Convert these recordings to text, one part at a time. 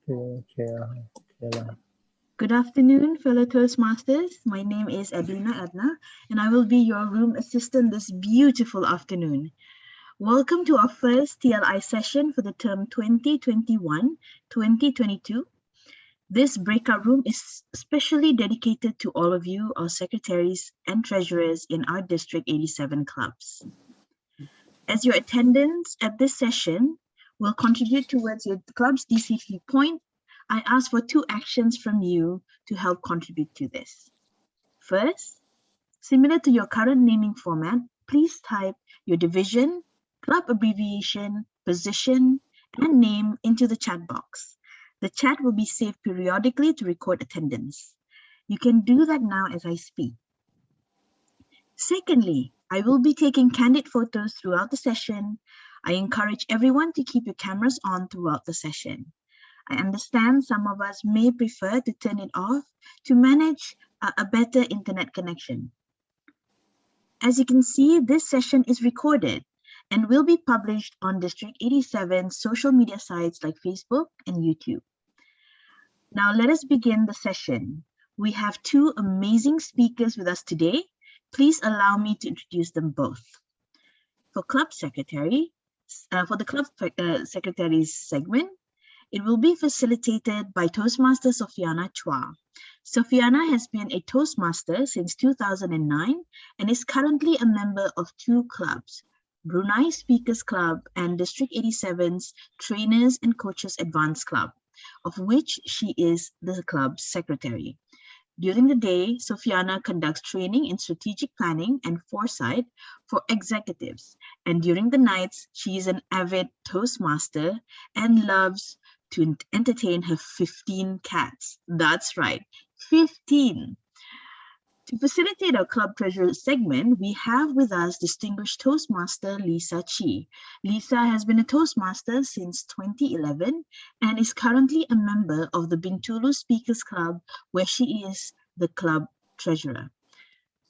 Good afternoon, fellow Toastmasters. My name is Adina Adna, and I will be your room assistant this beautiful afternoon. Welcome to our first TLI session for the term 2021-2022. This breakout room is specially dedicated to all of you, our secretaries and treasurers in our District 87 clubs. As your attendance at this session will contribute towards your club's DCP point, I ask for 2 actions from you to help contribute to this. First, similar to your current naming format, please type your division, club abbreviation, position, and name into the chat box. The chat will be saved periodically to record attendance. You can do that now as I speak. Secondly, I will be taking candid photos throughout the session. I encourage everyone to keep your cameras on throughout the session. I understand some of us may prefer to turn it off to manage a better internet connection. As you can see, this session is recorded and will be published on District 87 social media sites like Facebook and YouTube. Now let us begin the session. We have 2 amazing speakers with us today. Please allow me to introduce them both. For the club secretaries segment, it will be facilitated by Toastmaster Sofiana Chua. Sofiana has been a Toastmaster since 2009 and is currently a member of 2 clubs, Brunei Speakers Club and District 87's Trainers and Coaches Advanced Club, of which she is the club's secretary. During the day, Sofiana conducts training in strategic planning and foresight for executives. And during the nights, she is an avid Toastmaster and loves to entertain her 15 cats. That's right, 15. To facilitate our club treasurer segment, we have with us distinguished Toastmaster Lisa Chi. Lisa has been a Toastmaster since 2011 and is currently a member of the Bintulu Speakers Club, where she is the club treasurer.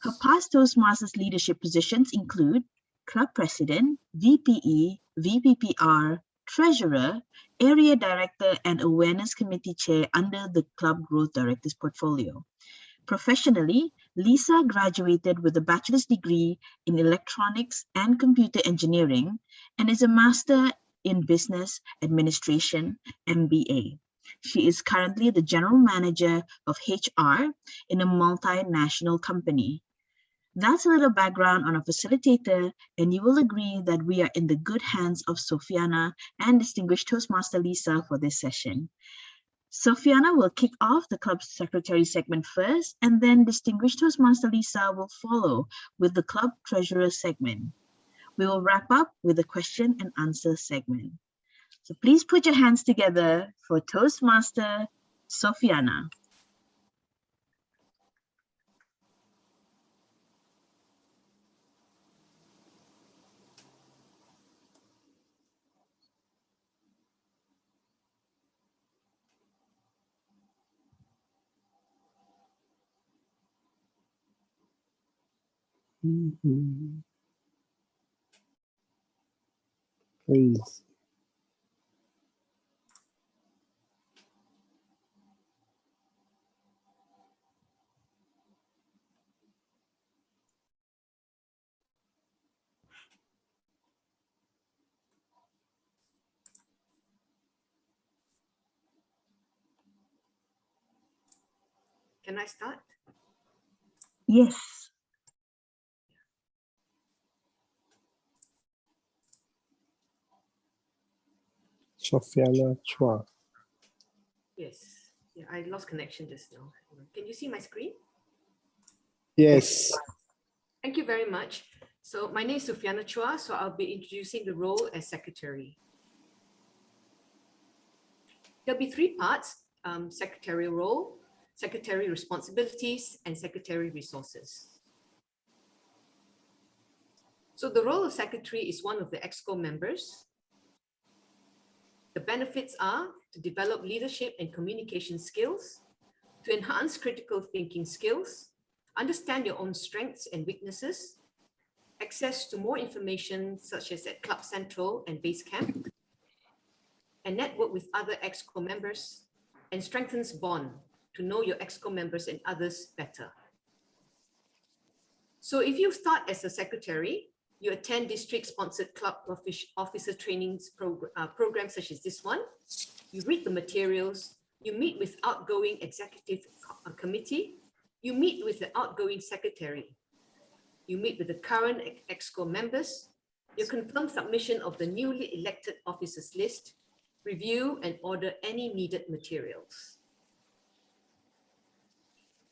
Her past Toastmasters leadership positions include club president, VPE, VPPR, treasurer, area director, and awareness committee chair under the club growth director's portfolio. Professionally, Lisa graduated with a bachelor's degree in electronics and computer engineering and is a master in business administration, MBA. She is currently the general manager of HR in a multinational company. That's a little background on a facilitator, and you will agree that we are in the good hands of Sofiana and distinguished Toastmaster Lisa for this session. Sofiana will kick off the club secretary segment first, and then distinguished Toastmaster Lisa will follow with the club treasurer segment. We will wrap up with the question and answer segment. So please put your hands together for Toastmaster Sofiana. Please. Can I start? Yes. Sofiana Chua. Yes. Yeah, I lost connection just now. Can you see my screen? Yes. Thank you very much. So my name is Sofiana Chua, so I'll be introducing the role as secretary. There'll be 3 parts: secretarial role, secretary responsibilities, and secretary resources. So the role of secretary is one of the EXCO members. The benefits are to develop leadership and communication skills, to enhance critical thinking skills, understand your own strengths and weaknesses, access to more information such as at Club Central and Base Camp, and network with other EXCO members, and strengthens bond to know your EXCO members and others better. So if you start as a secretary, you attend district-sponsored club officer trainings programs such as this one, you read the materials, you meet with outgoing executive committee, you meet with the outgoing secretary, you meet with the current EXCO members, you confirm submission of the newly elected officers list, review and order any needed materials.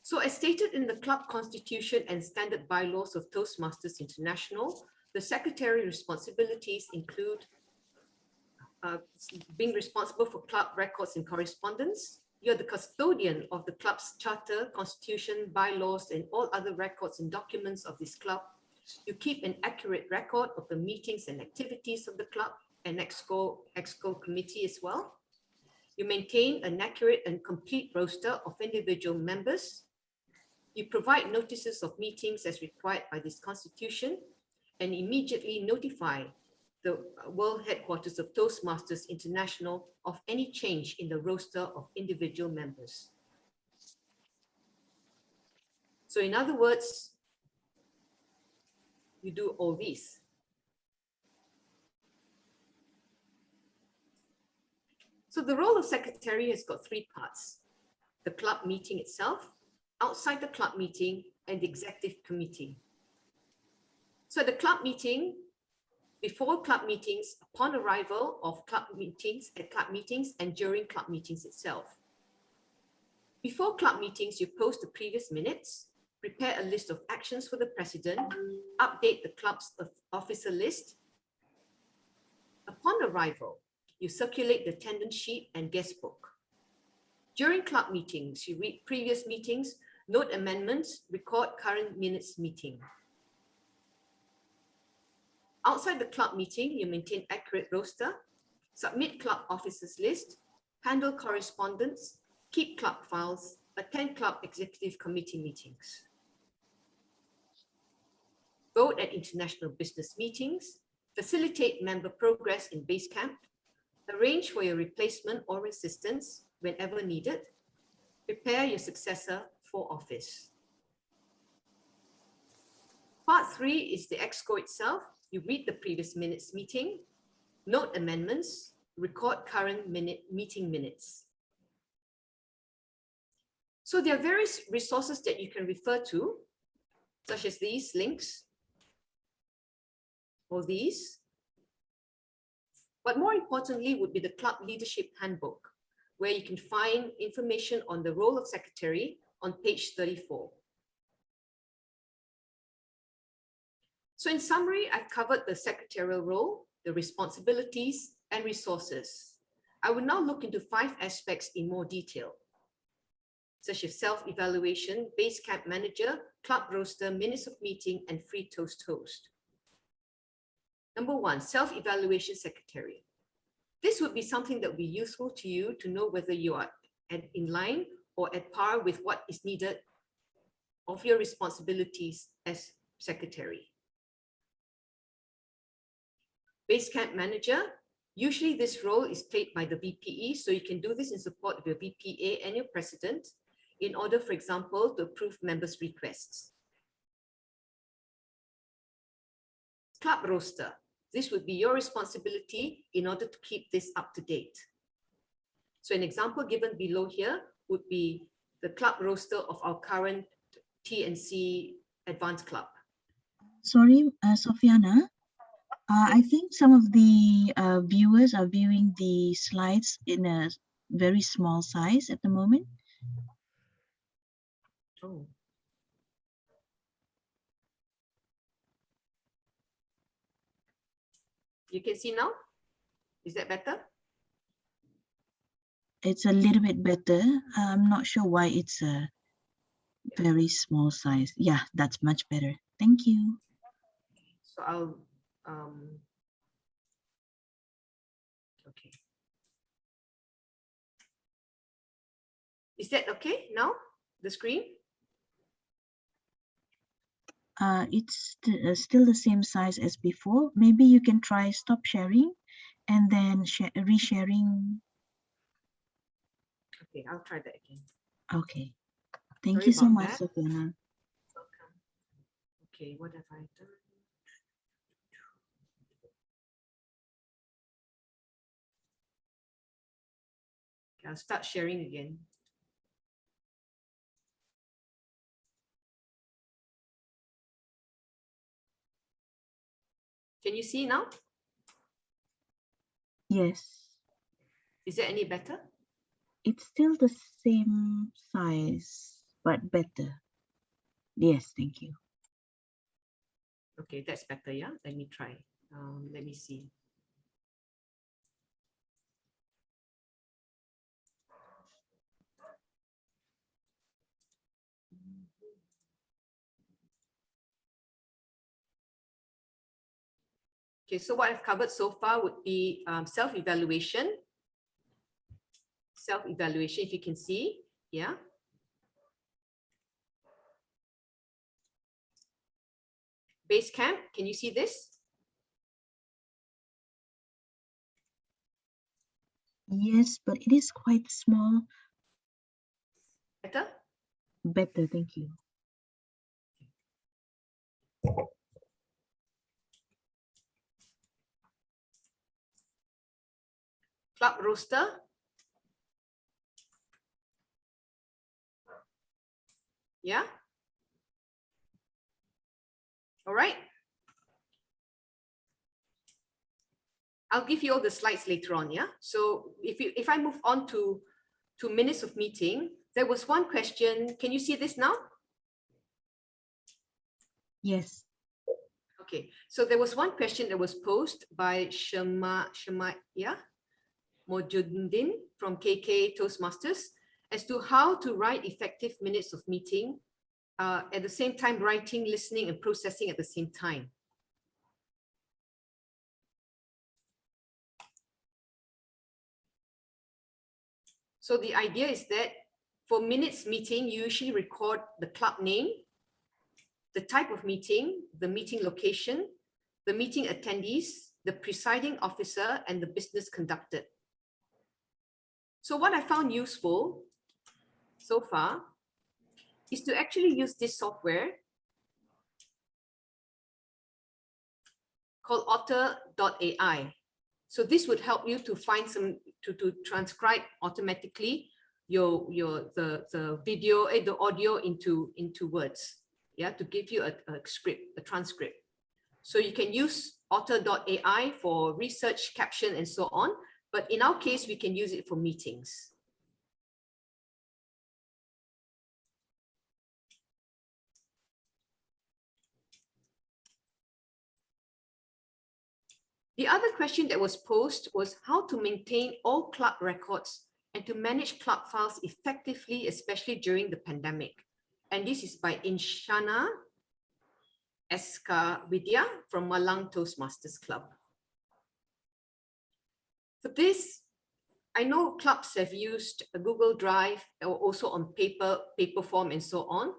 So as stated in the club constitution and standard bylaws of Toastmasters International, the secretary responsibilities include being responsible for club records and correspondence. You're the custodian of the club's charter, constitution, bylaws, and all other records and documents of this club. You keep an accurate record of the meetings and activities of the club and EXCO committee as well. You maintain an accurate and complete roster of individual members. You provide notices of meetings as required by this constitution and immediately notify the world headquarters of Toastmasters International of any change in the roster of individual members. So in other words, you do all these. So the role of secretary has got three parts: the club meeting itself, outside the club meeting, and the executive committee. So the club meeting, before club meetings, upon arrival of club meetings, at club meetings, and during club meetings itself. Before club meetings, you post the previous minutes, prepare a list of actions for the president, update the club's officer list. Upon arrival, you circulate the attendance sheet and guest book. During club meetings, you read previous meetings, note amendments, record current minutes meeting. Outside the club meeting, you maintain accurate roster, submit club officers list, handle correspondence, keep club files, attend club executive committee meetings. Vote at international business meetings, facilitate member progress in Basecamp, arrange for your replacement or assistance whenever needed, prepare your successor for office. Part 3 is the EXCO itself. You read the previous minutes meeting, note amendments, record current meeting minutes. So there are various resources that you can refer to, such as these links or these. But more importantly would be the Club Leadership Handbook, where you can find information on the role of secretary on page 34. So in summary, I've covered the secretarial role, the responsibilities, and resources. I will now look into 5 aspects in more detail, such as self-evaluation, Basecamp manager, club roster, minutes of meeting, and free toast host. Number 1, self-evaluation secretary. This would be something that would be useful to you to know whether you are in line or at par with what is needed of your responsibilities as secretary. Basecamp manager, usually this role is played by the VPE, so you can do this in support of your VPA and your president in order, for example, to approve members' requests. Club roster. This would be your responsibility in order to keep this up to date. So an example given below here would be the club roster of our current TNC Advanced Club. Sorry, Sofiana. I think some of the viewers are viewing the slides in a very small size at the moment. Oh. You can see now? Is that better? It's a little bit better. I'm not sure why it's a very small size. Yeah, that's much better. Thank you. So I'll, okay. Is that okay now, the screen? It's still the same size as before. Maybe you can try stop sharing and then resharing. Okay, I'll try that again. Okay. Thank Sorry you so about much, that. Sophia. Welcome. Okay, what have I done? Okay, I'll start sharing again. Can you see now? Yes. Is it any better? It's still the same size, but better. Yes, thank you. Okay, that's better, yeah? Let me try. Let me see. Okay, so what I've covered so far would be self-evaluation. Self-evaluation, if you can see, yeah. Basecamp, can you see this? Yes, but it is quite small. Better? Better, thank you. Club roster. Yeah. All right. I'll give you all the slides later on, yeah? So if I move on to minutes of meeting, there was one question. Can you see this now? Yes. Okay, so there was one question that was posed by Shemaya Mojuddin from KK Toastmasters as to how to write effective minutes of meeting at the same time writing, listening, and processing at the same time. So the idea is that for minutes meeting, you usually record the club name, the type of meeting, the meeting location, the meeting attendees, the presiding officer, and the business conducted. So what I found useful so far is to actually use this software called Otter.ai. So this would help you to find some, to transcribe automatically the video, the audio into words, yeah, to give you a script, a transcript. So you can use Otter.ai for research, caption, and so on. But in our case, we can use it for meetings. The other question that was posed was how to maintain all club records and to manage club files effectively, especially during the pandemic. And this is by Inshana Vidya from Malang Toastmasters Club. For this, I know clubs have used a Google Drive or also on paper form and so on.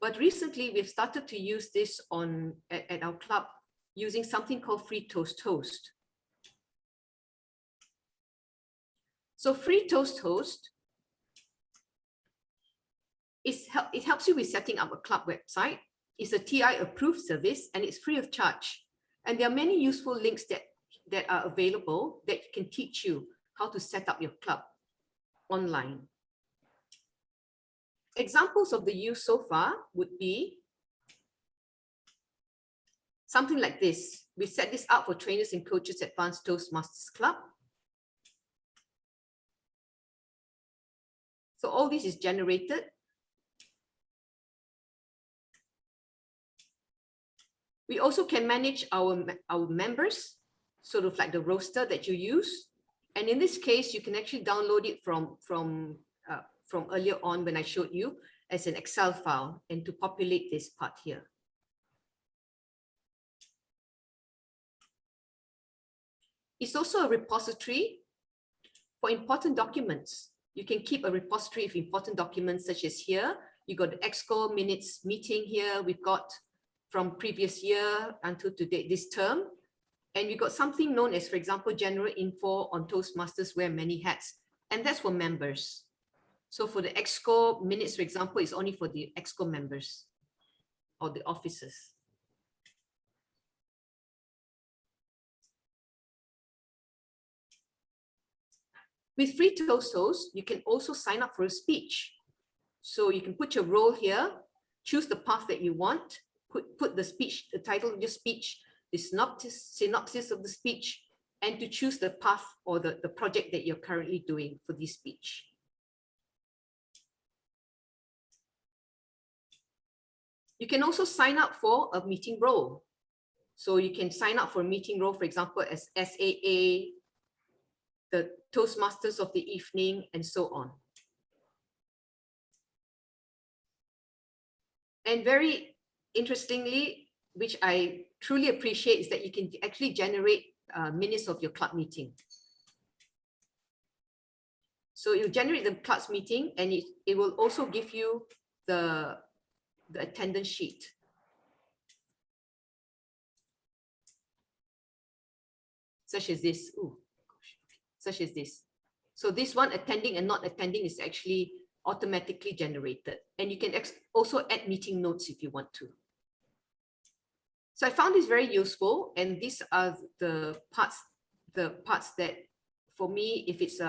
But recently we've started to use this at our club using something called Free Toast Host. So Free Toast Host it helps you with setting up a club website. It's a TI approved service and it's free of charge. And there are many useful links that are available that can teach you how to set up your club online. Examples of the use so far would be something like this. We set this up for trainers and coaches at Advanced Toastmasters Club. So all this is generated. We also can manage our members, sort of like the roster that you use. And in this case, you can actually download it from earlier on when I showed you as an Excel file and to populate this part here. It's also a repository for important documents. You can keep a repository of important documents such as here. You got the Exco minutes meeting here. We've got from previous year until today, this term. And we got something known as, for example, general info on Toastmasters wear many hats, and that's for members. So for the EXCO minutes, for example, is only for the EXCO members or the officers. With free Toast hosts, you can also sign up for a speech. So you can put your role here, choose the path that you want, put the speech, the title of your speech, the synopsis of the speech, and to choose the path or the project that you're currently doing for this speech. You can also sign up for a meeting role. So you can sign up for a meeting role, for example, as SAA, the Toastmasters of the evening, and so on. And very interestingly, which I truly appreciate, is that you can actually generate minutes of your club meeting. So you generate the club's meeting, and it will also give you the attendance sheet. Such as this. Ooh, gosh. Such as this. So this one, attending and not attending, is actually automatically generated. And you can also add meeting notes if you want to. So I found this very useful, and these are the parts that, for me, if it's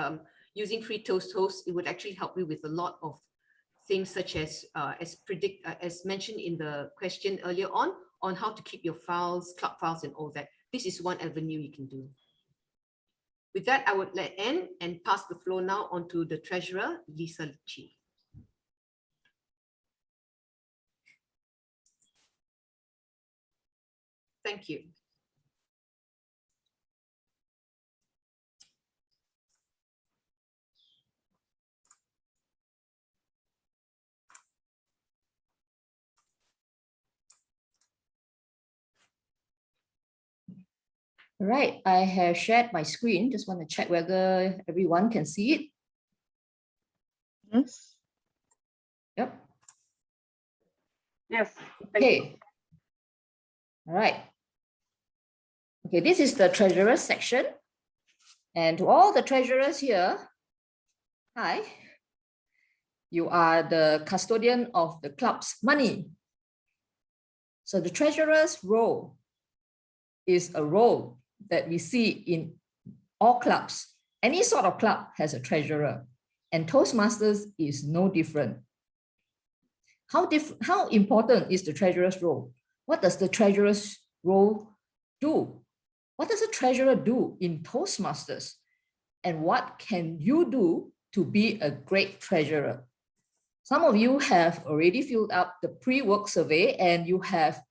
using free Toast hosts, it would actually help you with a lot of things, such as as mentioned in the question earlier on how to keep your files, club files, and all that. This is one avenue you can do. With that, I would end and pass the floor now on to the treasurer, Lisa Litchi. Thank you. All right, I have shared my screen. Just want to check whether everyone can see it. Yes. Yep. Yes. Okay. All right. Okay, this is the treasurer section. And to all the treasurers here, hi. You are the custodian of the club's money. So the treasurer's role is a role that we see in all clubs. Any sort of club has a treasurer, and Toastmasters is no different. How important is the treasurer's role? What does the treasurer's role do? What does a treasurer do in Toastmasters? And what can you do to be a great treasurer? Some of you have already filled out the pre-work survey, and you have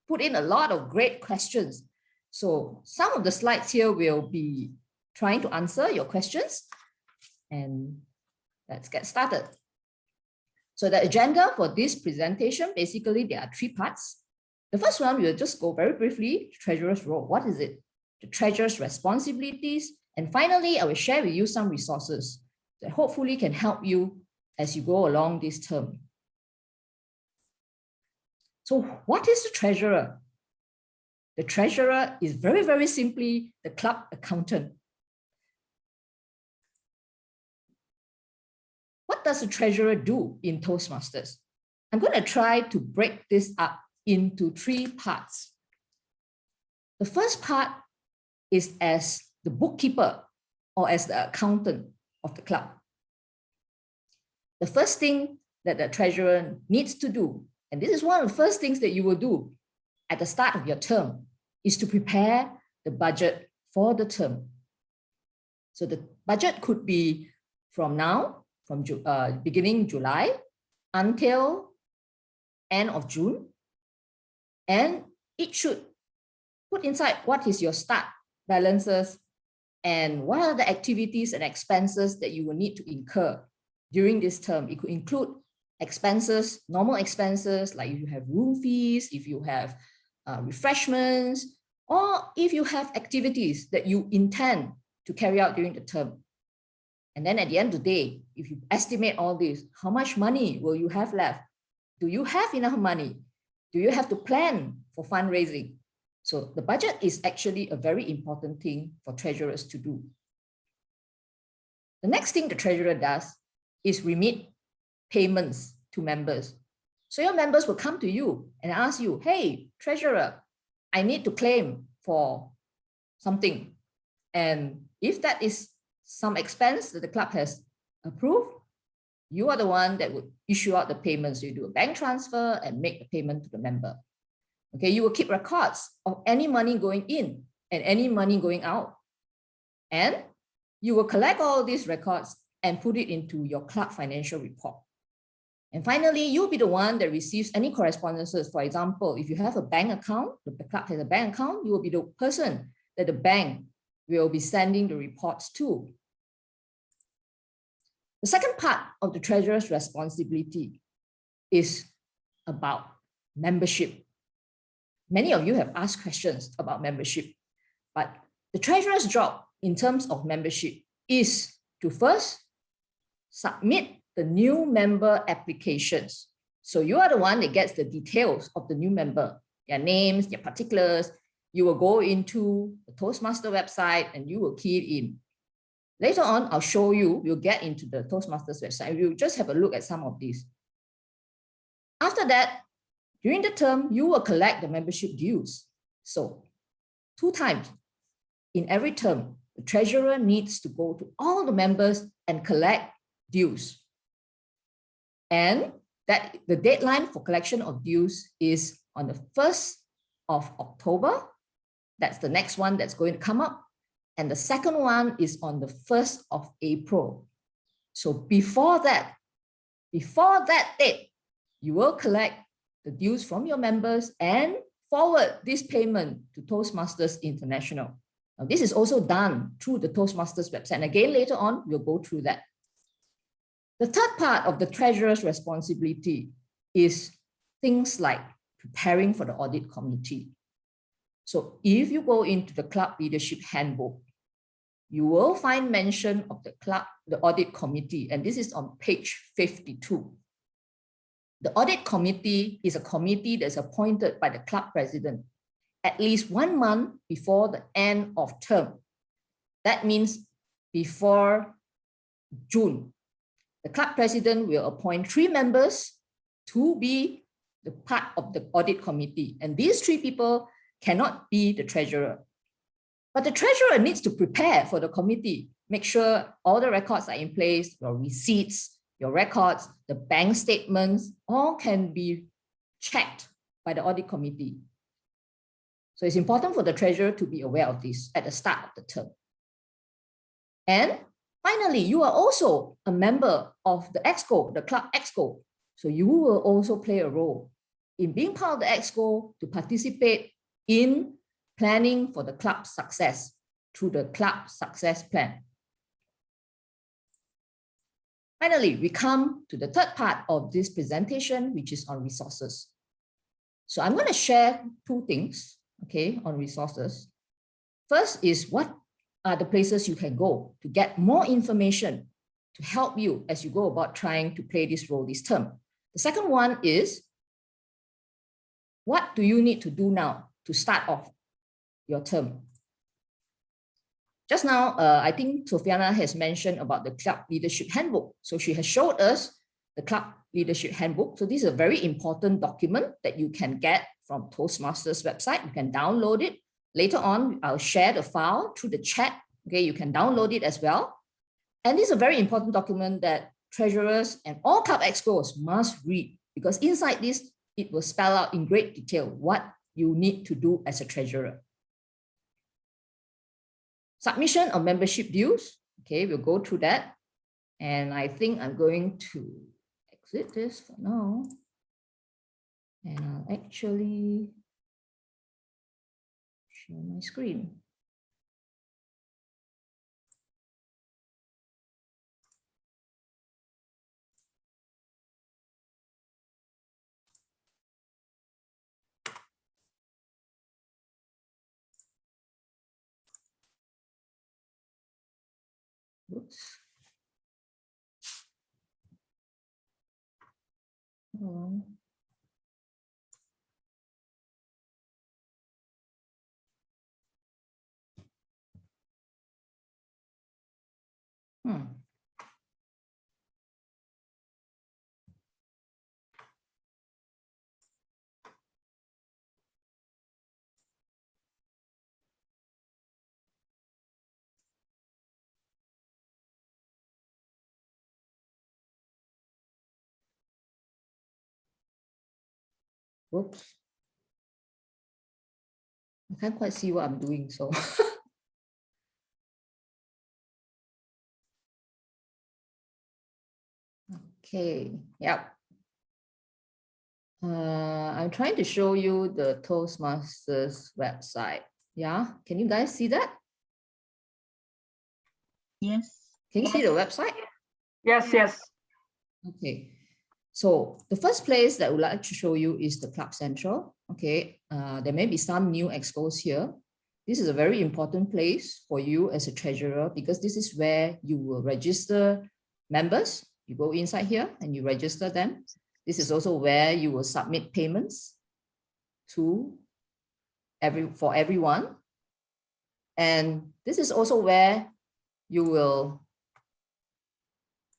put in a lot of great questions. So some of the slides here will be trying to answer your questions, and let's get started. So the agenda for this presentation, basically there are three parts. The first one, we'll just go very briefly, treasurer's role. What is it? The treasurer's responsibilities. And finally, I will share with you some resources that hopefully can help you as you go along this term. So what is the treasurer? The treasurer is very, very simply the club accountant. What does the treasurer do in Toastmasters? I'm going to try to break this up into three parts. The first part is as the bookkeeper or as the accountant of the club. The first thing that the treasurer needs to do, and this is one of the first things that you will do at the start of your term, is to prepare the budget for the term. So the budget could be from now, from beginning July until end of June. And it should put inside what is your start balances and what are the activities and expenses that you will need to incur during this term. It could include expenses, normal expenses, like if you have room fees, if you have refreshments, or if you have activities that you intend to carry out during the term. And then at the end of the day, if you estimate all this, how much money will you have left? Do you have enough money? Do you have to plan for fundraising? So the budget is actually a very important thing for treasurers to do. The next thing the treasurer does is remit payments to members. So your members will come to you and ask you, hey, treasurer, I need to claim for something. And if that is some expense that the club has approved, you are the one that would issue out the payments. You do a bank transfer and make the payment to the member. Okay, you will keep records of any money going in and any money going out. And you will collect all these records and put it into your club financial report. And finally, you'll be the one that receives any correspondences. For example, if you have a bank account, the club has a bank account, you will be the person that the bank will be sending the reports to. The second part of the treasurer's responsibility is about membership. Many of you have asked questions about membership, but the treasurer's job in terms of membership is to first submit the new member applications. So you are the one that gets the details of the new member, their names, their particulars. You will go into the Toastmaster website and you will key it in. Later on, I'll show you, we'll get into the Toastmasters website. We'll just have a look at some of these. After that, during the term, you will collect the membership dues. So 2 times in every term, the treasurer needs to go to all the members and collect dues. And that the deadline for collection of dues is on the 1st of October. That's the next one that's going to come up. And the second one is on the 1st of April. So before that date, you will collect the dues from your members and forward this payment to Toastmasters International. Now, this is also done through the Toastmasters website. And again, later on, we'll go through that. The third part of the treasurer's responsibility is things like preparing for the audit committee. So if you go into the club leadership handbook, you will find mention of the audit committee, and this is on page 52. The audit committee is a committee that's appointed by the club president at least 1 month before the end of term. That means before June. The club president will appoint 3 members to be the part of the audit committee. And these 3 people cannot be the treasurer. But the treasurer needs to prepare for the committee, make sure all the records are in place, your receipts, your records, the bank statements, all can be checked by the audit committee. So it's important for the treasurer to be aware of this at the start of the term. And finally, you are also a member of the EXCO, the club EXCO. So you will also play a role in being part of the EXCO to participate in planning for the club's success through the club success plan. Finally, we come to the third part of this presentation, which is on resources. So I'm going to share 2 things, okay, on resources. First is what are the places you can go to get more information to help you as you go about trying to play this role this term. The second one is, what do you need to do now to start off your term? Just now, I think Sofiana has mentioned about the club leadership handbook. So she has showed us the club leadership handbook. So this is a very important document that you can get from Toastmasters website. You can download it. Later on, I'll share the file through the chat. Okay, you can download it as well. And this is a very important document that treasurers and all club excos must read, because inside this, it will spell out in great detail what you need to do as a treasurer. Submission of membership dues. Okay, we'll go through that. And I think I'm going to exit this for now. And I'll actually share my screen. Oops. Oops. I can't quite see what I'm doing, so. Okay, yep. I'm trying to show you the Toastmasters website. Yeah, can you guys see that? Yes. Can you see the website? Yes, yes. Okay, so the first place that I would like to show you is the Club Central. Okay, there may be some new expos here. This is a very important place for you as a treasurer because this is where you will register members. You go inside here and you register them. This is also where you will submit payments to for everyone. And this is also where you will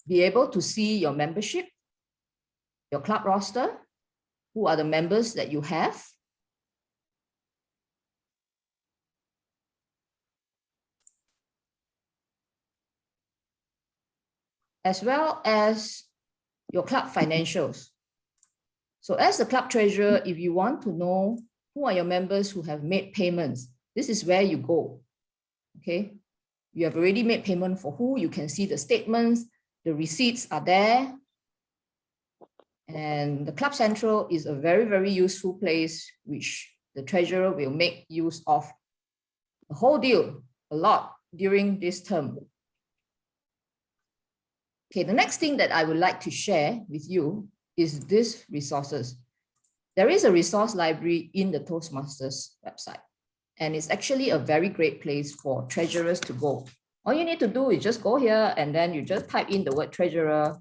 be able to see your membership, your club roster, who are the members that you have. As well as your club financials. So as the club treasurer, if you want to know who are your members who have made payments, this is where you go. Okay, you have already made payment for who, you can see the statements, the receipts are there. And the Club Central is a very, very useful place which the treasurer will make use of the whole deal a lot during this term. Okay, the next thing that I would like to share with you is this resources. There is a resource library in the Toastmasters website, and it's actually a very great place for treasurers to go. All you need to do is just go here and then you just type in the word treasurer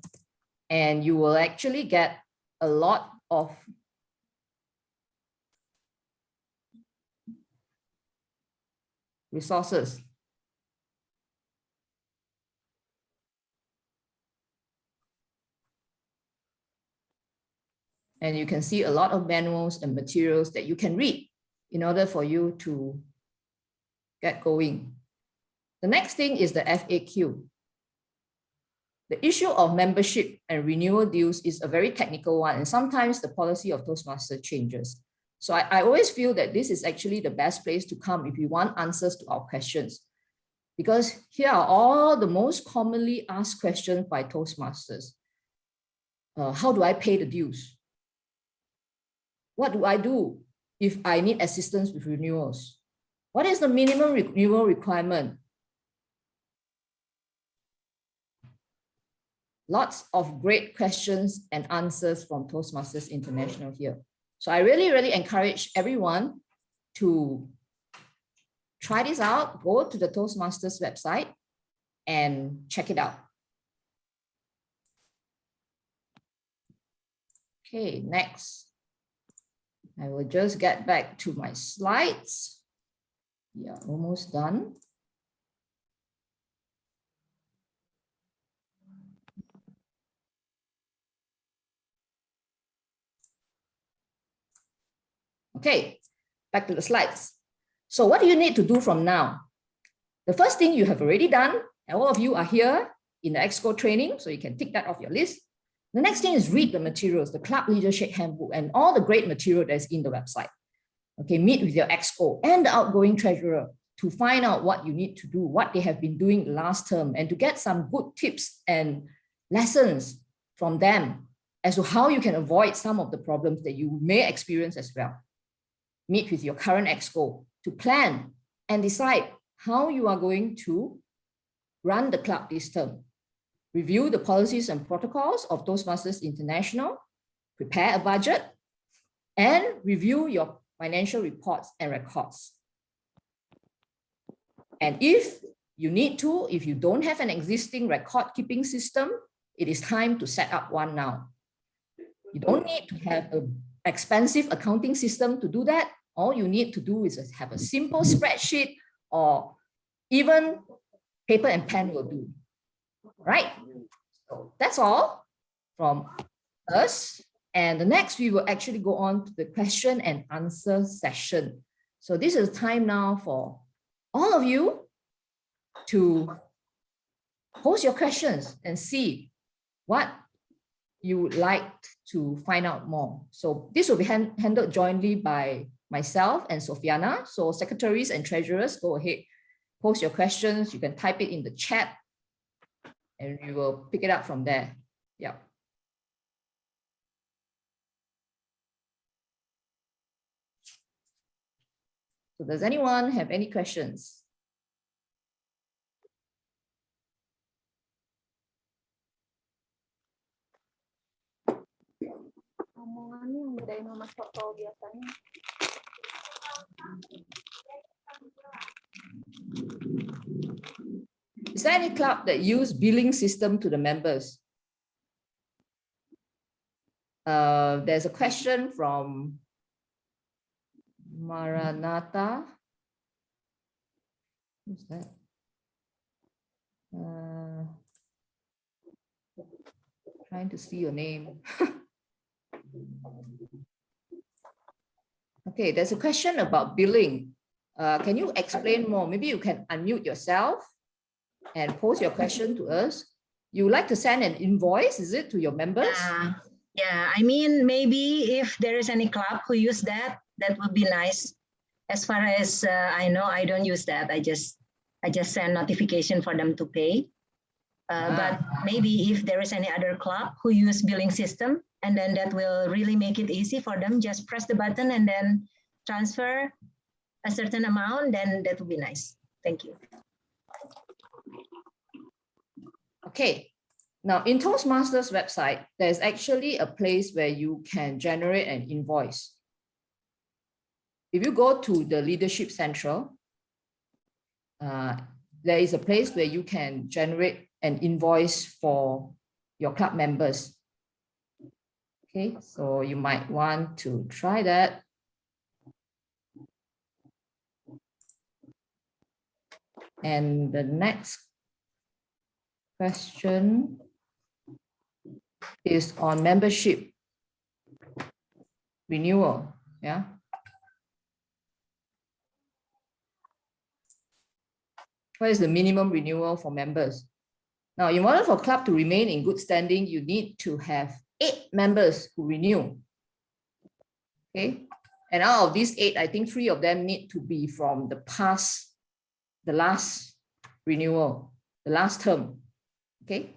and you will actually get a lot of resources. And you can see a lot of manuals and materials that you can read in order for you to get going. The next thing is the FAQ. The issue of membership and renewal deals is a very technical one, and sometimes the policy of Toastmasters changes. So I always feel that this is actually the best place to come if you want answers to our questions, because here are all the most commonly asked questions by Toastmasters. How do I pay the dues? What do I do if I need assistance with renewals? What is the minimum renewal requirement? Lots of great questions and answers from Toastmasters International here. So I really, really encourage everyone to try this out, go to the Toastmasters website and check it out. Okay, next. I will just get back to my slides. Yeah, almost done. Okay, back to the slides. So what do you need to do from now? The first thing you have already done, and all of you are here in the Exco training, so you can tick that off your list. The next thing is read the materials, the Club Leadership Handbook, and all the great material that's in the website. Okay, meet with your Exco and the outgoing treasurer to find out what you need to do, what they have been doing last term, and to get some good tips and lessons from them as to how you can avoid some of the problems that you may experience as well. Meet with your current Exco to plan and decide how you are going to run the club this term. Review the policies and protocols of Toastmasters International, prepare a budget, and review your financial reports and records. And if you need to, if you don't have an existing record keeping system, it is time to set up one now. You don't need to have an expensive accounting system to do that. All you need to do is have a simple spreadsheet, or even paper and pen will do. Right. So that's all from us. And the next, we will actually go on to the question and answer session. So this is time now for all of you to post your questions and see what you would like to find out more. So this will be handled jointly by myself and Sofiana. So secretaries and treasurers, go ahead, post your questions. You can type it in the chat and we will pick it up from there. Yeah. So does anyone have any questions? Is there any club that use billing system to the members? There's a question from Maranatha. Who's that? Trying to see your name. Okay, there's a question about billing. Can you explain more? Maybe you can unmute yourself and pose your question to us. You would like to send an invoice, is it, to your members? Yeah, I mean, maybe if there is any club who use that, that would be nice. As far as I know, I don't use that. I just send notification for them to pay. But maybe if there is any other club who use billing system, and then that will really make it easy for them. Just press the button and then transfer a certain amount, then that would be nice. Thank you. Okay. Now, in Toastmasters website, there's actually a place where you can generate an invoice. If you go to the Leadership Central, there is a place where you can generate an invoice for your club members. Okay, so you might want to try that. And the next question is on membership renewal. Yeah. What is the minimum renewal for members? Now, in order for club to remain in good standing, you need to have 8 members who renew. Okay. And out of these 8, I think 3 of them need to be from the last renewal, the last term. Okay.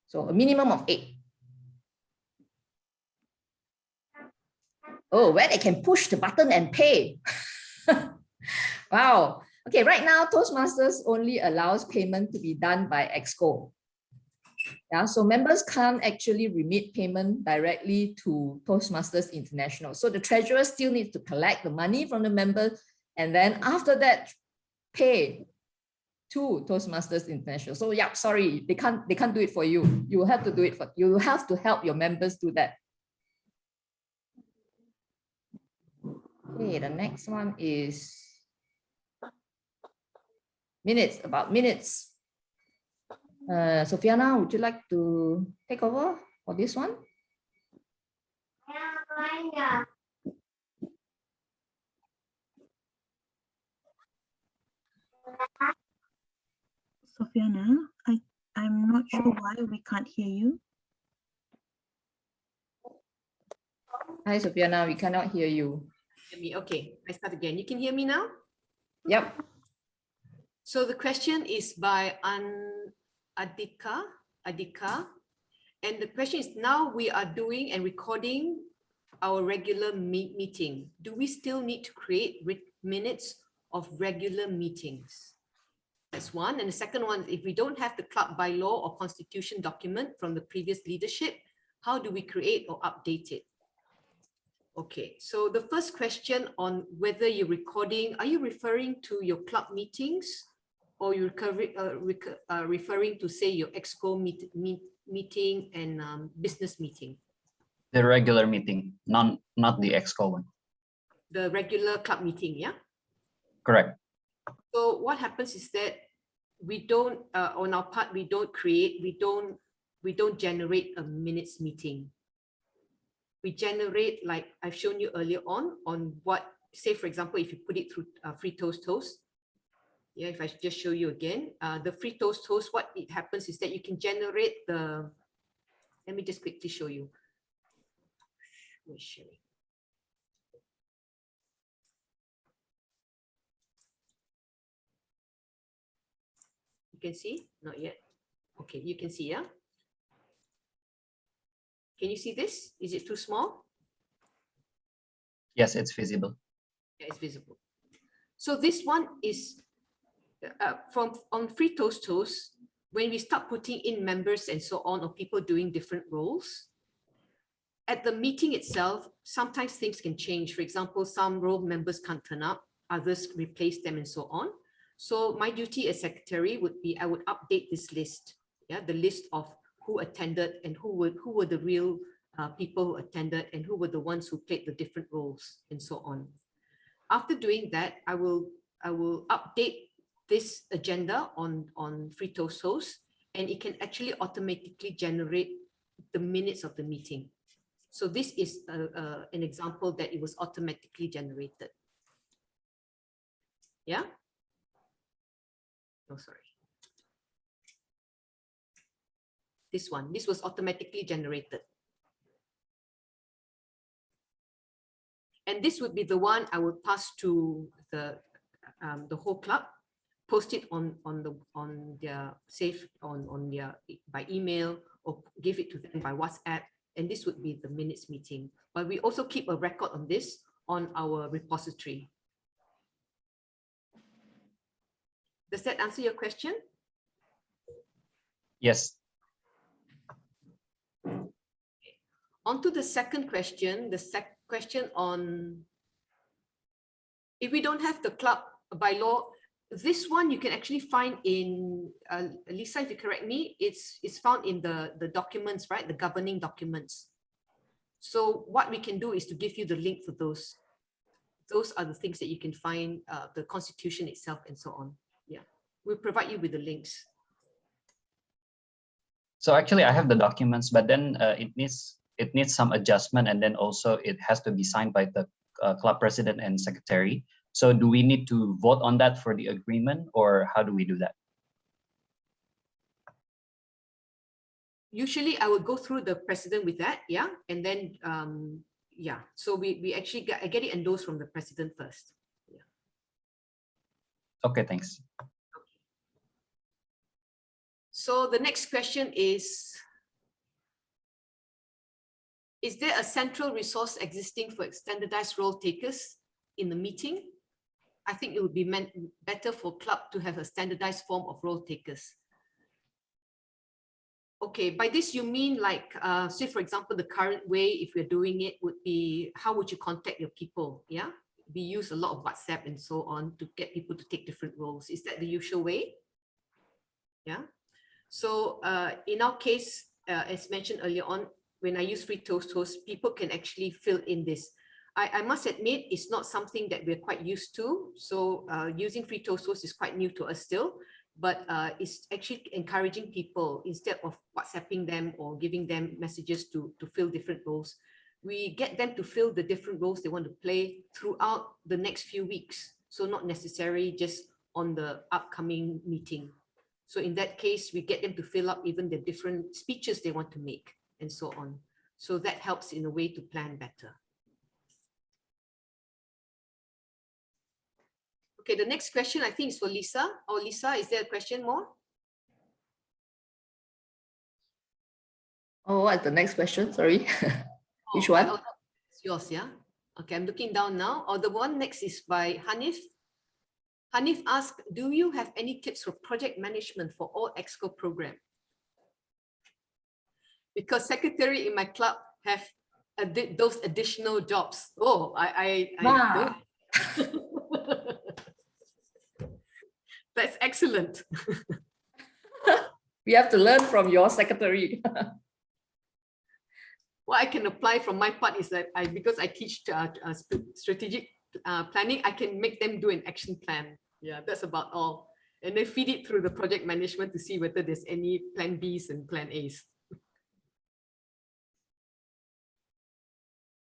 So a minimum of 8. Oh, where they can push the button and pay. Wow. Okay, right now, Toastmasters only allows payment to be done by Exco. Yeah, so members can't actually remit payment directly to Toastmasters International. So the treasurer still needs to collect the money from the members and then after that, pay to Toastmasters International. So yeah, sorry, they can't do it for you. You will have to do it you have to help your members do that. Okay, the next one is minutes, about minutes. Sofiana, would you like to take over for this one? Sofiana, I'm not sure why we can't hear you. Hi, Sofiana, we cannot hear you. Hear me? Okay, I start again. You can hear me now? Yep. So the question is by Adika, and the question is, now we are doing and recording our regular meeting. Do we still need to create minutes of regular meetings? That's one. And the second one, if we don't have the club bylaw or constitution document from the previous leadership, how do we create or update it? Okay, so the first question on whether you're recording, are you referring to your club meetings or you're referring to, say, your Exco meeting and business meeting? The regular meeting, not the Exco one. The regular club meeting, yeah? Correct. So what happens is that we don't, on our part, we don't generate a minutes meeting. We generate, like I've shown you earlier on what, say, for example, if you put it through free Toast. Yeah, if I just show you again, the free Toast, what it happens is that you can generate the, let me just quickly show you. Let me show you. You can see? Not yet. Okay, you can see, yeah? Can you see this? Is it too small? Yes, it's visible. Yeah, it's visible. So this one is on free Toast, when we start putting in members and so on, or people doing different roles, at the meeting itself, sometimes things can change. For example, some role members can't turn up, others replace them and so on. So my duty as secretary would be, I would update this list, yeah, the list of who attended and who were the real people who attended and who were the ones who played the different roles and so on. After doing that, I will update this agenda on free Toast, and it can actually automatically generate the minutes of the meeting. So this is an example that it was automatically generated. Yeah. Oh, sorry. This was automatically generated. And this would be the one I would pass to the whole club, post it on their safe on their by email, or give it to them by WhatsApp. And this would be the minutes meeting. But we also keep a record on this on our repository. Does that answer your question? Yes. On to the second question, question on if we don't have the club by law. This one you can actually find in, Lisa, if you correct me, it's found in the documents, right? The governing documents. So what we can do is to give you the link for those. Those are the things that you can find, the constitution itself and so on. Yeah, we'll provide you with the links. So actually I have the documents, but then it needs some adjustment, and then also it has to be signed by the club president and secretary. So do we need to vote on that for the agreement, or how do we do that? Usually I would go through the president with that, yeah, and then yeah, so we actually get it endorsed from the president first. Yeah. Okay, thanks. Okay. So the next question is there a central resource existing for standardized role takers in the meeting? I think it would be better for club to have a standardized form of role takers. Okay, by this you mean like, say for example, the current way, if we're doing it, would be, how would you contact your people? Yeah, we use a lot of WhatsApp and so on to get people to take different roles. Is that the usual way? Yeah. So in our case, as mentioned earlier on, when I use free Toast, people can actually fill in this. I must admit, it's not something that we're quite used to. So using free Toast is quite new to us still, but it's actually encouraging people, instead of WhatsApping them or giving them messages to fill different roles, we get them to fill the different roles they want to play throughout the next few weeks. So not necessarily just on the upcoming meeting. So in that case, we get them to fill up even the different speeches they want to make and so on. So that helps in a way to plan better. Okay, the next question I think is for Lisa. Oh, Lisa, is there a question more? Oh, what's the next question? Sorry. Which one? Oh, it's yours, yeah? Okay, I'm looking down now. Oh, the one next is by Hanif. Hanif asked, do you have any tips for project management for all EXCO program? Because secretary in my club have those additional jobs. Oh, I don't. That's excellent. We have to learn from your secretary. What I can apply from my part is that because I teach strategic planning, I can make them do an action plan. Yeah, that's about all. and then feed it through the project management to see whether there's any plan Bs and plan As.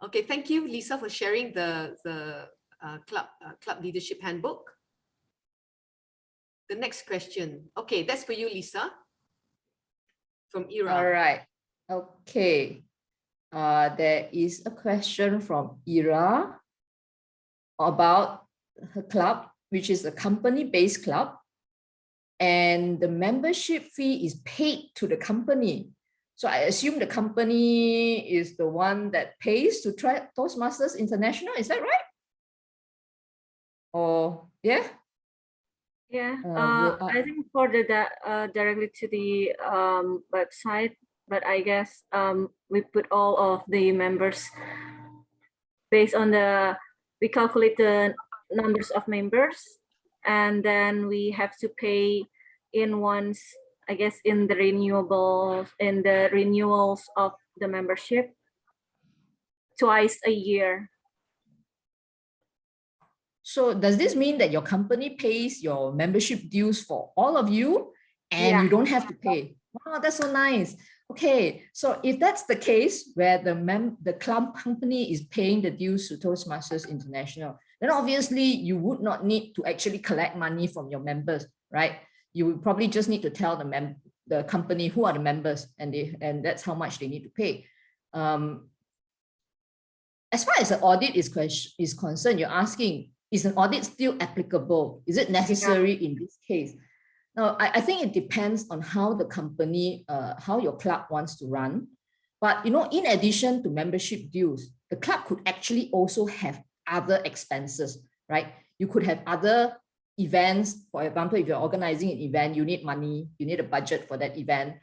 Okay, thank you, Lisa, for sharing the club leadership handbook. The next question. Okay, that's for you, Lisa. From Ira. All right. Okay. There is a question from Ira about her club, which is a company-based club, and the membership fee is paid to the company. So I assume the company is the one that pays to try Toastmasters International. Is that right? Or yeah? Yeah, Will I think for the directly to the website, but I guess we put all of the members based on we calculate the numbers of members, and then we have to pay in once, I guess, in the renewals of the membership twice a year. So does this mean that your company pays your membership dues for all of you and you don't have to pay? Wow, that's so nice. Okay, so if that's the case where the club company is paying the dues to Toastmasters International, then obviously you would not need to actually collect money from your members, right? You would probably just need to tell the company who are the members, and that's how much they need to pay. As far as the audit is concerned, you're asking, is an audit still applicable? Is it necessary in this case? Now, I think it depends on how the company, how your club wants to run. But, in addition to membership dues, the club could actually also have other expenses, right? You could have other events. For example, if you're organizing an event, you need money, you need a budget for that event.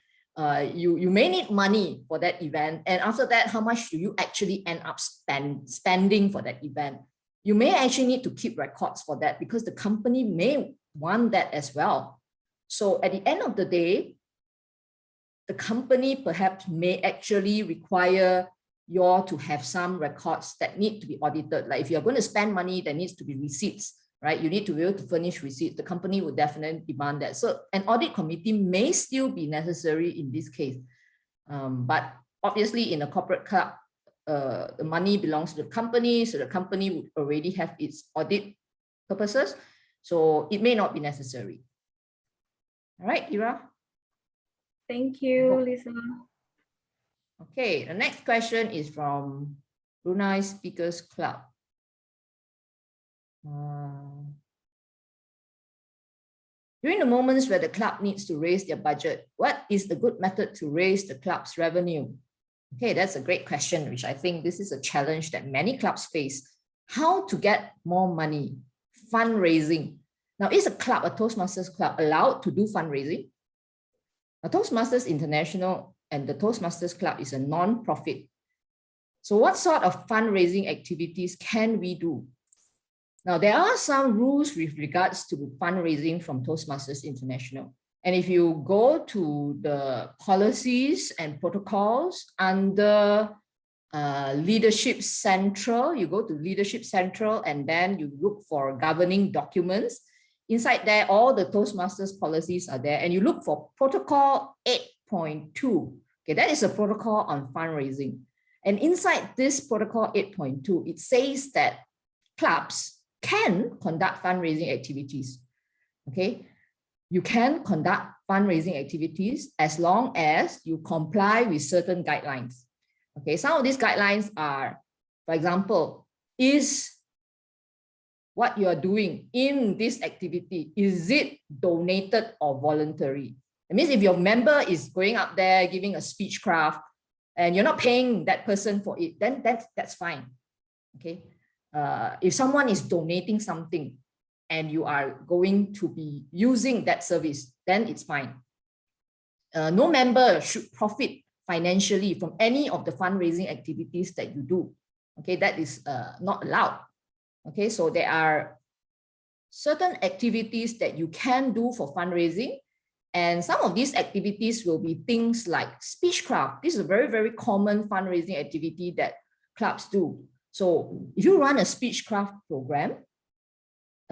You may need money for that event. And after that, how much do you actually end up spending for that event? You may actually need to keep records for that because the company may want that as well. So at the end of the day, the company perhaps may actually require you all to have some records that need to be audited. Like if you're going to spend money, there needs to be receipts, right? You need to be able to furnish receipts. The company would definitely demand that. So an audit committee may still be necessary in this case. But obviously in a corporate club, the money belongs to the company, so the company would already have its audit purposes, so it may not be necessary. All right, Ira? Thank you, Lisa. Okay, the next question is from Brunei Speakers Club. During the moments where the club needs to raise their budget, what is a good method to raise the club's revenue? Okay, that's a great question, which I think this is a challenge that many clubs face. How to get more money? Fundraising. Now, is a Toastmasters club, allowed to do fundraising? Now, Toastmasters International and the Toastmasters Club is a non-profit. So what sort of fundraising activities can we do? Now, there are some rules with regards to fundraising from Toastmasters International. And if you go to the policies and protocols under Leadership Central, you go to Leadership Central and then you look for governing documents. Inside there, all the Toastmasters policies are there, and you look for Protocol 8.2. Okay, that is a protocol on fundraising. And inside this Protocol 8.2, it says that clubs can conduct fundraising activities. Okay, you can conduct fundraising activities as long as you comply with certain guidelines. Okay, some of these guidelines are, for example, is what you are doing in this activity, is it donated or voluntary? It means if your member is going up there giving a speech craft and you're not paying that person for it, then that's fine. Okay. If someone is donating something and you are going to be using that service, then it's fine. No member should profit financially from any of the fundraising activities that you do. Okay, that is not allowed. Okay, so there are certain activities that you can do for fundraising, and some of these activities will be things like speechcraft. This is a very, very common fundraising activity that clubs do. So if you run a speechcraft program,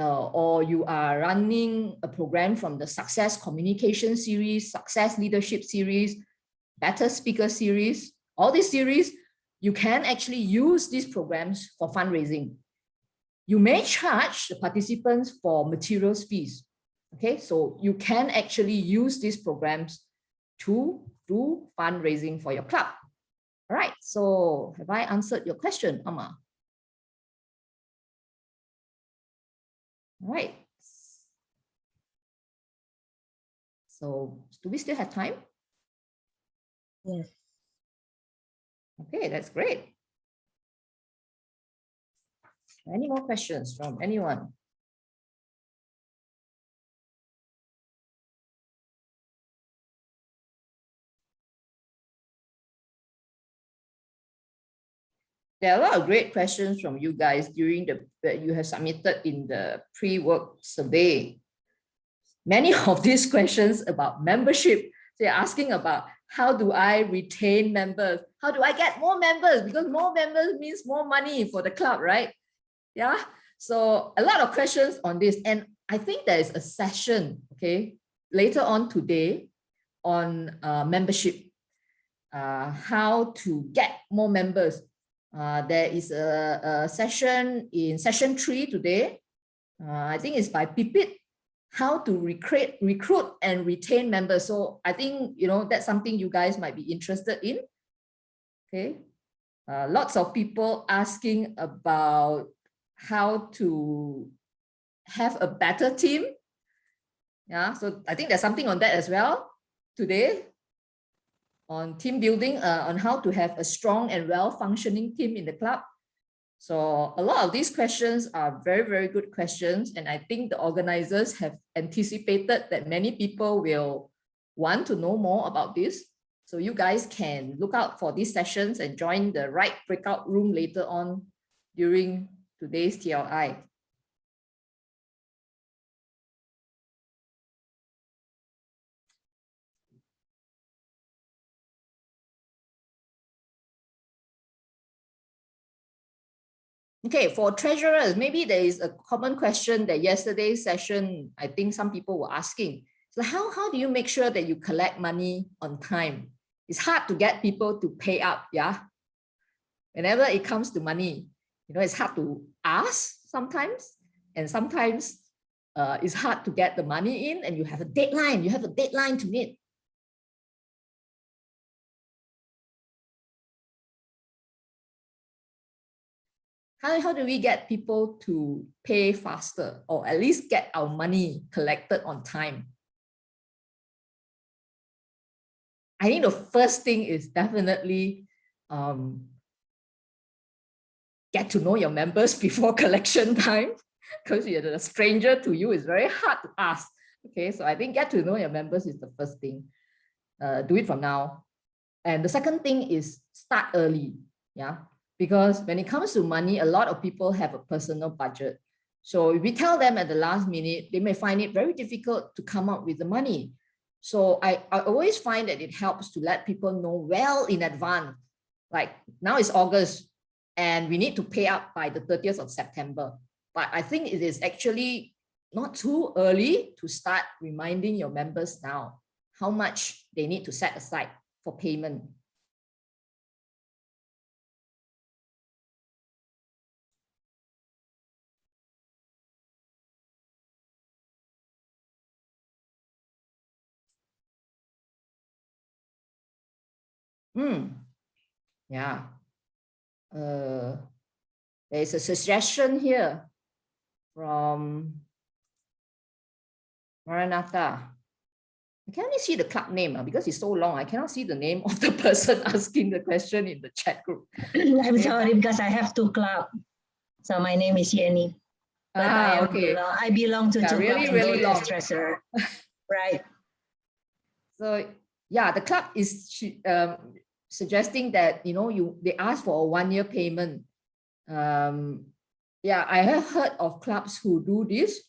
or you are running a program from the Success Communication Series, Success Leadership Series, Better Speaker Series, all these series, you can actually use these programs for fundraising. You may charge the participants for materials fees. Okay, so you can actually use these programs to do fundraising for your club. All right, so have I answered your question, Amma? All right. So do we still have time? Yes. Okay, that's great. Any more questions from anyone? There are a lot of great questions from you guys during that you have submitted in the pre-work survey. Many of these questions about membership, they're asking about how do I retain members? How do I get more members? Because more members means more money for the club, right? Yeah, so a lot of questions on this. And I think there is a session, okay, later on today on membership, how to get more members. There is a session in session 3 today. I think it's by Pipit, how to recruit and retain members. So I think, you know, that's something you guys might be interested in. Okay. Lots of people asking about how to have a better team. Yeah, so I think there's something on that as well today, on team building, on how to have a strong and well-functioning team in the club. So a lot of these questions are very, very good questions. And I think the organizers have anticipated that many people will want to know more about this. So you guys can look out for these sessions and join the right breakout room later on during today's TLI. Okay, for treasurers, maybe there is a common question that yesterday's session, I think some people were asking. So how do you make sure that you collect money on time? It's hard to get people to pay up, yeah? Whenever it comes to money, you know, it's hard to ask sometimes, and sometimes it's hard to get the money in, and you have a deadline to meet. How do we get people to pay faster, or at least get our money collected on time? I think the first thing is definitely get to know your members before collection time, because you're a stranger to you, it's very hard to ask. Okay, so I think get to know your members is the first thing. Do it from now. And the second thing is start early. Yeah. Because when it comes to money, a lot of people have a personal budget. So if we tell them at the last minute, they may find it very difficult to come up with the money. So I always find that it helps to let people know well in advance. Like now it's August and we need to pay up by the 30th of September. But I think it is actually not too early to start reminding your members now how much they need to set aside for payment. Yeah. There is a suggestion here from Maranatha. I can only see the club name because it's so long. I cannot see the name of the person asking the question in the chat group. I'm sorry because I have two clubs. So my name is Yenny. But I belong to two really, clubs, really long. Treasurer. Right. So yeah, the club is suggesting that, you know, they ask for a 1-year payment. Yeah, I have heard of clubs who do this.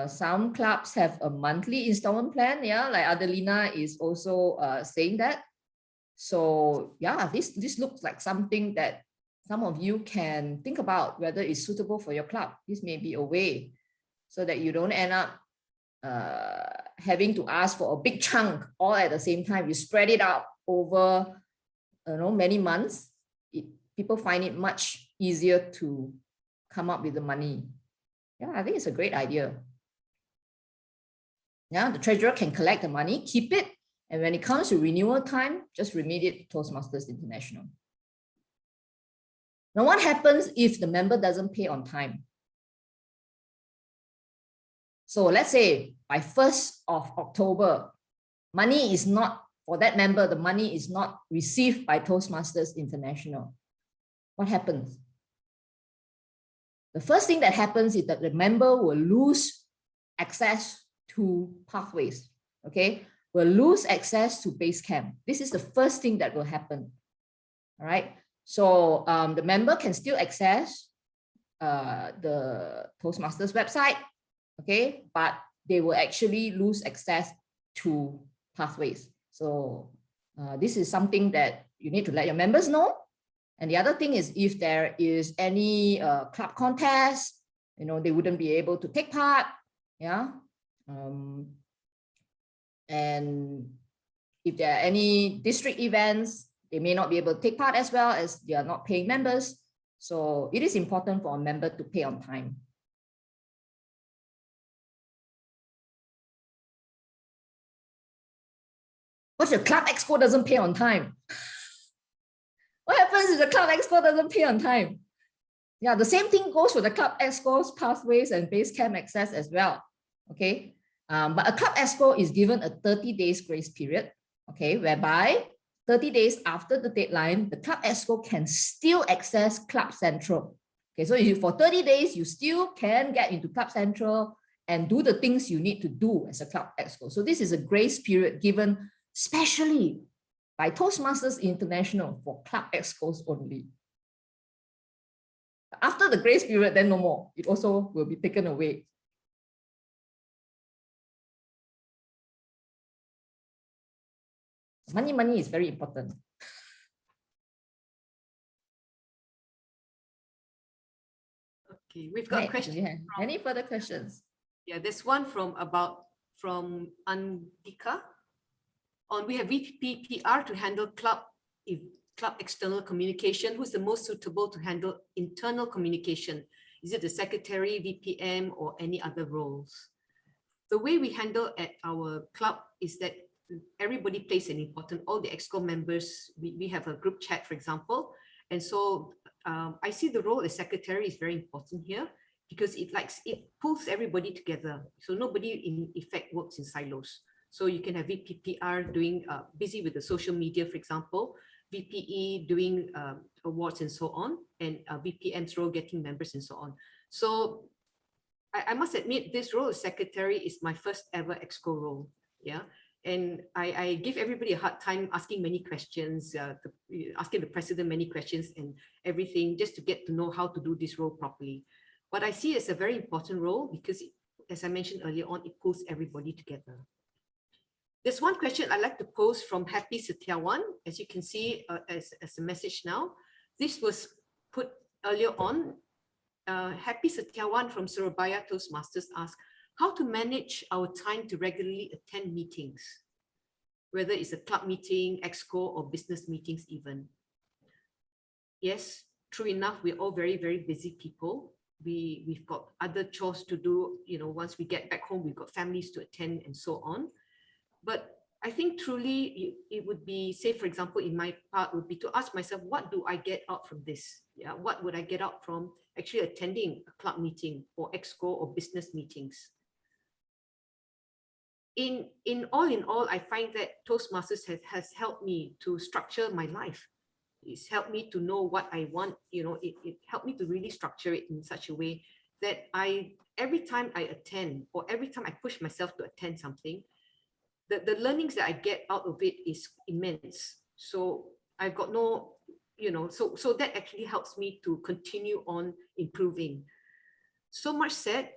Some clubs have a monthly installment plan. Yeah, like Adelina is also saying that. So yeah, this looks like something that some of you can think about whether it's suitable for your club. This may be a way so that you don't end up having to ask for a big chunk all at the same time. You spread it out over many months. People find it much easier to come up with the money. Yeah, I think it's a great idea. Yeah, the treasurer can collect the money, keep it, and when it comes to renewal time, just remit it to Toastmasters International. Now, what happens if the member doesn't pay on time? So let's say by 1st of October, money is not, for that member, the money is not received by Toastmasters International. What happens? The first thing that happens is that the member will lose access to pathways, okay? Will lose access to Basecamp. This is the first thing that will happen, all right? So the member can still access the Toastmasters website, okay? But they will actually lose access to pathways. So this is something that you need to let your members know. And the other thing is, if there is any club contest, they wouldn't be able to take part. Yeah. And if there are any district events, they may not be able to take part as well, as they are not paying members. So it is important for a member to pay on time. What if the Club Expo doesn't pay on time? What happens if the Club Expo doesn't pay on time? Yeah, the same thing goes for the Club Expo's pathways and Basecamp access as well. Okay, but a Club Expo is given a 30 days grace period, okay, whereby 30 days after the deadline, the Club Expo can still access Club Central. Okay, so if for 30 days, you still can get into Club Central and do the things you need to do as a Club Expo. So this is a grace period given specially by Toastmasters International for Club Expos only. After the grace period, then no more. It also will be taken away. Money is very important. Okay, we've got questions. Any further questions? Yeah, there's one from Andika. We have VPPR to handle club external communication. Who's the most suitable to handle internal communication? Is it the secretary, VPM, or any other roles? The way we handle at our club is that everybody plays an important, all the EXCO members, we have a group chat, for example. And so I see the role as secretary is very important here, because it pulls everybody together. So nobody in effect works in silos. So you can have VPPR doing busy with the social media, for example, VPE doing awards and so on, and VPM's role getting members and so on. So I must admit, this role as secretary is my first ever EXCO role. Yeah. And I give everybody a hard time asking many questions, asking the president many questions and everything, just to get to know how to do this role properly. But I see it as a very important role because, as I mentioned earlier on, it pulls everybody together. There's one question I'd like to pose from Happy Satyawan, as you can see as a message now. This was put earlier on. Happy Satyawan from Surabaya Toastmasters asked, how to manage our time to regularly attend meetings, whether it's a club meeting, EXCO, or business meetings even. Yes, true enough, we're all very, very busy people. We've got other chores to do. Once we get back home, we've got families to attend and so on. But I think truly it would be, say, for example, in my part would be to ask myself, what do I get out from this? Yeah, what would I get out from actually attending a club meeting or EXCO or business meetings? In all, I find that Toastmasters has helped me to structure my life. It's helped me to know what I want. It helped me to really structure it in such a way that every time I attend, or every time I push myself to attend something, the learnings that I get out of it is immense. So I've got no, so that actually helps me to continue on improving. So much said,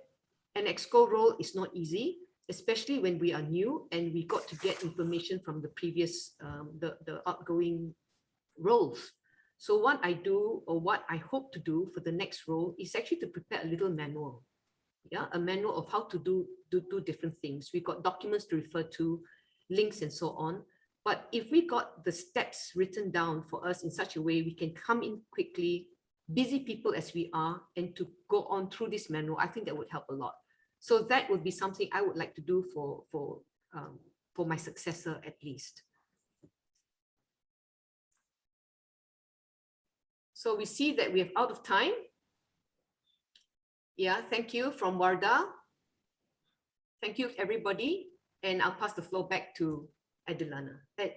an EXCO role is not easy, especially when we are new and we got to get information from the previous, the outgoing roles. So what I do, or what I hope to do for the next role, is actually to prepare a little manual. yeah, a manual of how to do different things. We got documents to refer to, links and so on. But if we got the steps written down for us in such a way, we can come in quickly, busy people as we are, and to go on through this manual, I think that would help a lot. So that would be something I would like to do for my successor at least. So we see that we have out of time. Yeah, thank you from Wardah. Thank you, everybody. And I'll pass the floor back to Adilana. Okay,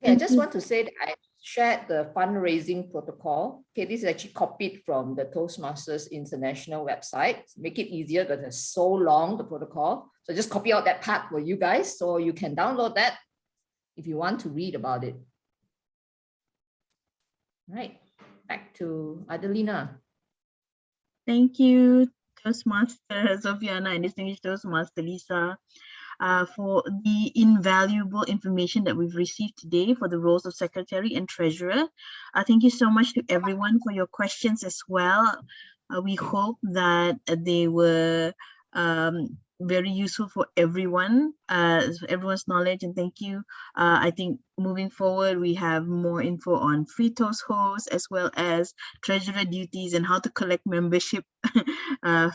I just want to say that I shared the fundraising protocol. Okay, this is actually copied from the Toastmasters International website. Make it easier because it's so long, the protocol. So just copy out that part for you guys so you can download that if you want to read about it. All right, back to Adelina. Thank you, Toastmaster Sofiana and distinguished Toastmaster Lisa, for the invaluable information that we've received today for the roles of Secretary and Treasurer. Thank you so much to everyone for your questions as well. We hope that they were very useful for everyone, everyone's knowledge, and thank you. I think moving forward, we have more info on free Toast hosts as well as treasurer duties and how to collect membership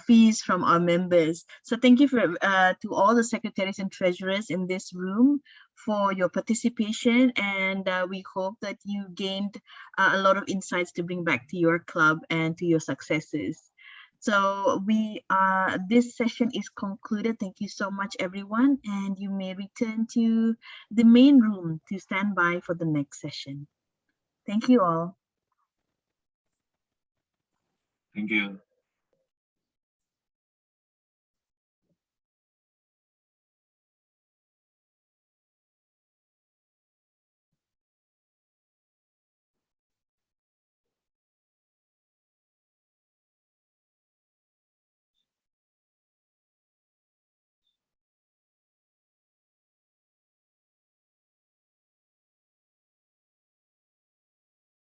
fees from our members. So thank you to all the secretaries and treasurers in this room for your participation, and we hope that you gained a lot of insights to bring back to your club and to your successes. So this session is concluded. Thank you so much, everyone, and you may return to the main room to stand by for the next session. Thank you all. Thank you.